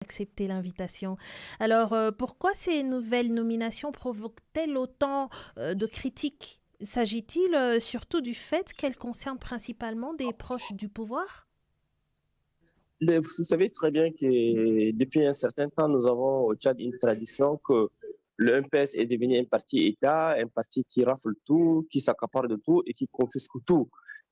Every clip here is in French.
Accepter l'invitation. Alors, pourquoi ces nouvelles nominations provoquent-elles autant de critiques? S'agit-il surtout du fait qu'elles concernent principalement des proches du pouvoir? Vous savez très bien que depuis un certain temps, nous avons au Tchad une tradition que le MPS est devenu un parti État, un parti qui rafle tout, qui s'accapare de tout et qui confisque tout.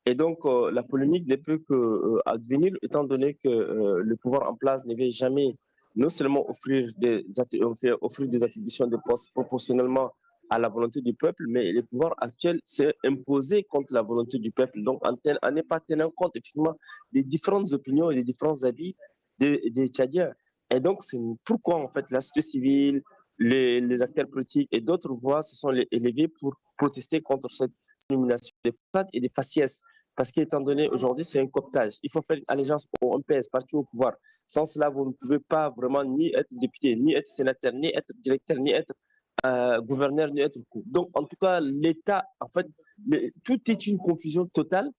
Et donc, la polémique ne peut que advenir, étant donné que le pouvoir en place ne veut jamais non seulement offrir des attributions de postes proportionnellement à la volonté du peuple, mais le pouvoir actuel s'est imposé contre la volonté du peuple. Donc, en n'est pas tenant compte, effectivement, des différentes opinions et des différents avis des Tchadiens. Et donc, c'est pourquoi, en fait, la société civile, les acteurs politiques et d'autres voix se sont élevées pour protester contre cette nomination des façades et des faciès. Parce qu'étant donné, aujourd'hui, c'est un cooptage. Il faut faire une allégeance au MPS, parti au pouvoir. Sans cela, vous ne pouvez pas vraiment ni être député, ni être sénateur, ni être directeur, ni être gouverneur, ni être. Donc, en tout cas, l'État, en fait, tout est une confusion totale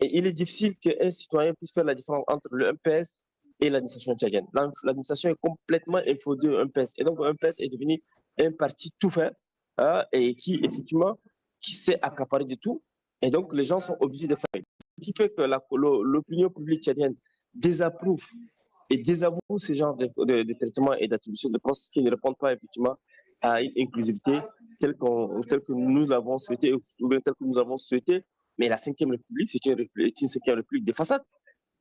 et il est difficile qu'un citoyen puisse faire la différence entre le MPS et l'administration tchadienne. L'administration est complètement infodée au MPS. Et donc, le MPS est devenu un parti tout fait et qui, effectivement, qui s'est accaparé de tout. Et donc, les gens sont obligés de faire. Ce qui fait que l'opinion publique tchadienne désapprouve et désavoue ces genres de traitements et d'attributions de postes qui ne répondent pas, effectivement, à une inclusivité telle que nous l'avons souhaité ou bien telle que nous avons souhaité. Mais la Ve République, c'est une Ve République de façade.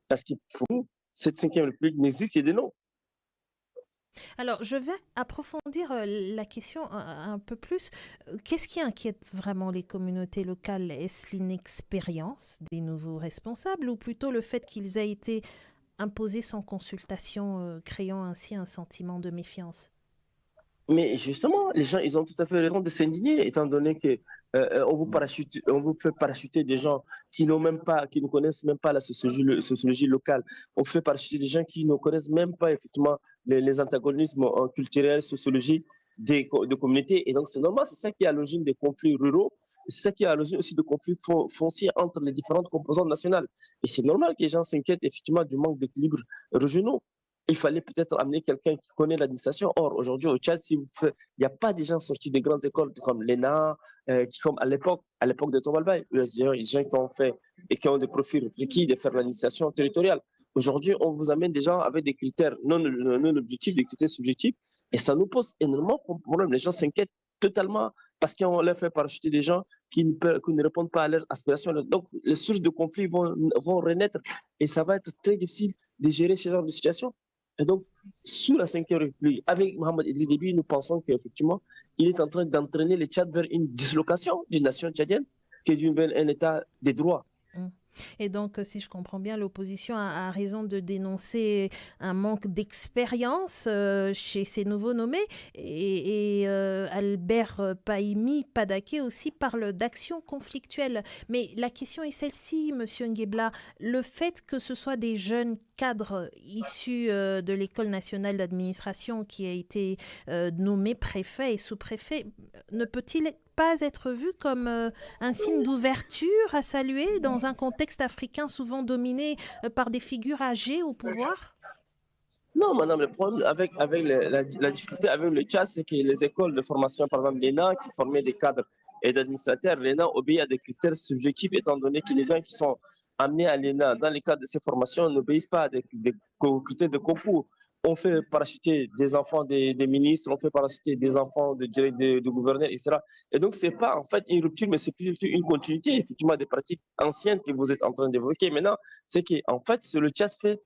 Parce que pour nous, cette Ve République n'existe que de nom. Alors, je vais approfondir la question un peu plus. Qu'est-ce qui inquiète vraiment les communautés locales? Est-ce l'inexpérience des nouveaux responsables ou plutôt le fait qu'ils aient été imposés sans consultation, créant ainsi un sentiment de méfiance? Mais justement, les gens, ils ont tout à fait raison de s'indigner, étant donné que on vous fait parachuter des gens qui n'ont même pas, qui ne connaissent même pas la sociologie locale. On fait parachuter des gens qui ne connaissent même pas effectivement les antagonismes culturels, sociologiques de communautés. Et donc, c'est normal, c'est ça qui est à l'origine des conflits ruraux. C'est ça qui est à l'origine aussi de conflits fonciers entre les différentes composantes nationales. Et c'est normal que les gens s'inquiètent effectivement du manque d'équilibre régionaux. Il fallait peut-être amener quelqu'un qui connaît l'administration. Or, aujourd'hui, au Tchad, il n'y a pas des gens sortis des grandes écoles comme l'ENA, qui, comme à l'époque de Tomalbaye, des gens qui ont fait et qui ont des profils requis de faire l'administration territoriale. Aujourd'hui, on vous amène des gens avec des critères non objectifs, des critères subjectifs, et ça nous pose énormément de problèmes. Les gens s'inquiètent totalement parce qu'on leur fait parachuter des gens qui ne répondent pas à leurs aspirations. Donc, les sources de conflits vont renaître et ça va être très difficile de gérer ce genre de situation. Et donc, sous la Ve République, avec Mohamed Idriss Déby, nous pensons qu'effectivement, il est en train d'entraîner le Tchad vers une dislocation d'une nation tchadienne qui est un État des droits. Mm. Et donc, si je comprends bien, l'opposition a raison de dénoncer un manque d'expérience chez ces nouveaux nommés. Et Albert Paimi Padaké aussi parle d'action conflictuelle. Mais la question est celle-ci, Monsieur Nguebla. Le fait que ce soit des jeunes cadres issus de l'École nationale d'administration qui a été nommé préfet et sous-préfet, ne peut-il pas être vu comme un signe d'ouverture à saluer dans un contexte africain souvent dominé par des figures âgées au pouvoir? Non, madame, le problème avec la difficulté avec le Tchad, c'est que les écoles de formation, par exemple l'ENA, qui formaient des cadres et d'administrateurs, l'ENA obéit à des critères subjectifs, étant donné que les gens qui sont amenés à l'ENA dans le cadre de ces formations n'obéissent pas à des critères de concours. On fait parachuter des enfants des ministres, on fait parachuter des enfants de gouverneurs, etc. Et donc, ce n'est pas en fait une rupture, mais c'est plutôt une continuité, effectivement, des pratiques anciennes que vous êtes en train d'évoquer. Maintenant, c'est qu'en fait, le Tchad fait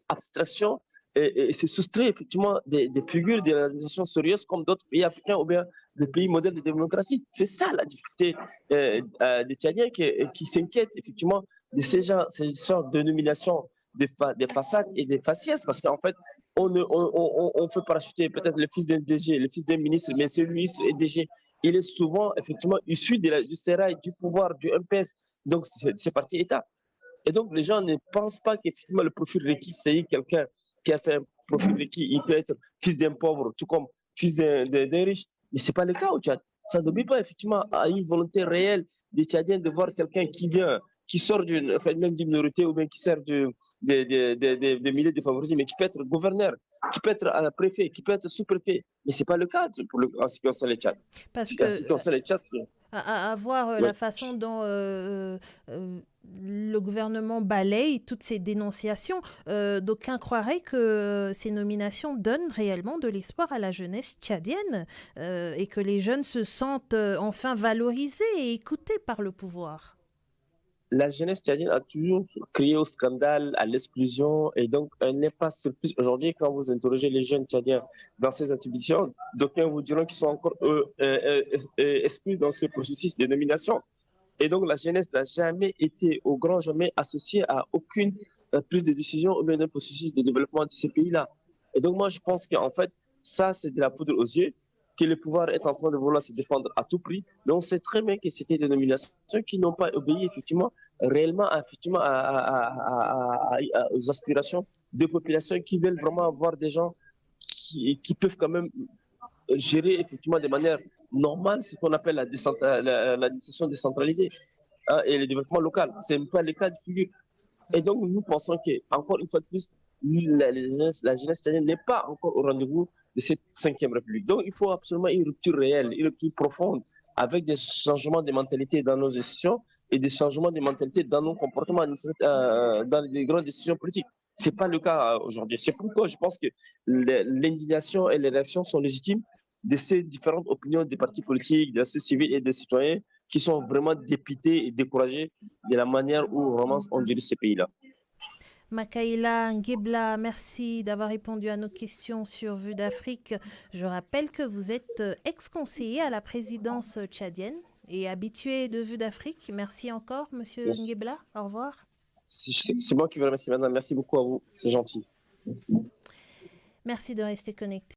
abstraction et se soustrait effectivement des figures de l'administration sérieuse comme d'autres pays africains ou bien des pays modèles de démocratie. C'est ça la difficulté des Tchadiens qui s'inquiètent effectivement de ces sortes de nominations des façades et des faciès parce qu'en fait, on fait parachuter peut-être le fils d'un DG, le fils d'un ministre, mais celui-ci est DG. Il est souvent effectivement issu du sérail, du pouvoir, du MPS, donc c'est parti État. Et donc, les gens ne pensent pas qu'effectivement le profil requis, c'est quelqu'un qui a fait un profil requis. Il peut être fils d'un pauvre, tout comme fils d'un riche. Mais ce n'est pas le cas au Tchad. Ça n'obéit pas effectivement à une volonté réelle des Tchadiens de voir quelqu'un qui vient, qui sort d'une, enfin, même d'une minorité ou bien qui sert des milliers de favorisés, mais qui peut être gouverneur, qui peut être préfet, qui peut être sous-préfet. Mais ce n'est pas le cas en ce qui concerne les Tchad. Parce En ce qui que concerne les Tchad, à voir oui. la façon dont le gouvernement balaye toutes ces dénonciations, d'aucuns croiraient que ces nominations donnent réellement de l'espoir à la jeunesse tchadienne et que les jeunes se sentent enfin valorisés et écoutés par le pouvoir. La jeunesse tchadienne a toujours crié au scandale, à l'exclusion, et donc elle n'est pas surprise. Aujourd'hui, quand vous interrogez les jeunes tchadiens dans ces attributions, d'aucuns vous diront qu'ils sont encore exclus dans ce processus de nomination. Et donc la jeunesse n'a jamais été, au grand jamais, associée à aucune prise de décision ou bien un processus de développement de ces pays-là. Et donc moi, je pense qu'en fait, ça, c'est de la poudre aux yeux, que le pouvoir est en train de vouloir se défendre à tout prix. Mais on sait très bien que c'était des nominations qui n'ont pas obéi effectivement réellement effectivement, aux aspirations de populations qui veulent vraiment avoir des gens qui peuvent quand même gérer effectivement de manière normale ce qu'on appelle l'administration décentralisée, hein, et le développement local. Ce n'est pas le cas de figure. Et donc, nous pensons que, encore une fois de plus, la jeunesse italienne n'est pas encore au rendez-vous de cette cinquième République. Donc, il faut absolument une rupture réelle, une rupture profonde, avec des changements de mentalité dans nos institutions et des changements de mentalité dans nos comportements, dans les grandes décisions politiques. Ce n'est pas le cas aujourd'hui. C'est pourquoi je pense que l'indignation et les réactions sont légitimes de ces différentes opinions des partis politiques, de la société civile et des citoyens qui sont vraiment dépités et découragés de la manière où vraiment on dirige ces pays-là. Makaïla Ngebla, merci d'avoir répondu à nos questions sur Vue d'Afrique. Je rappelle que vous êtes ex-conseiller à la présidence tchadienne et habitué de Vue d'Afrique. Merci encore, monsieur Ngebla. Au revoir. C'est moi qui vous remercie, madame. Merci beaucoup à vous. C'est gentil. Merci de rester connecté.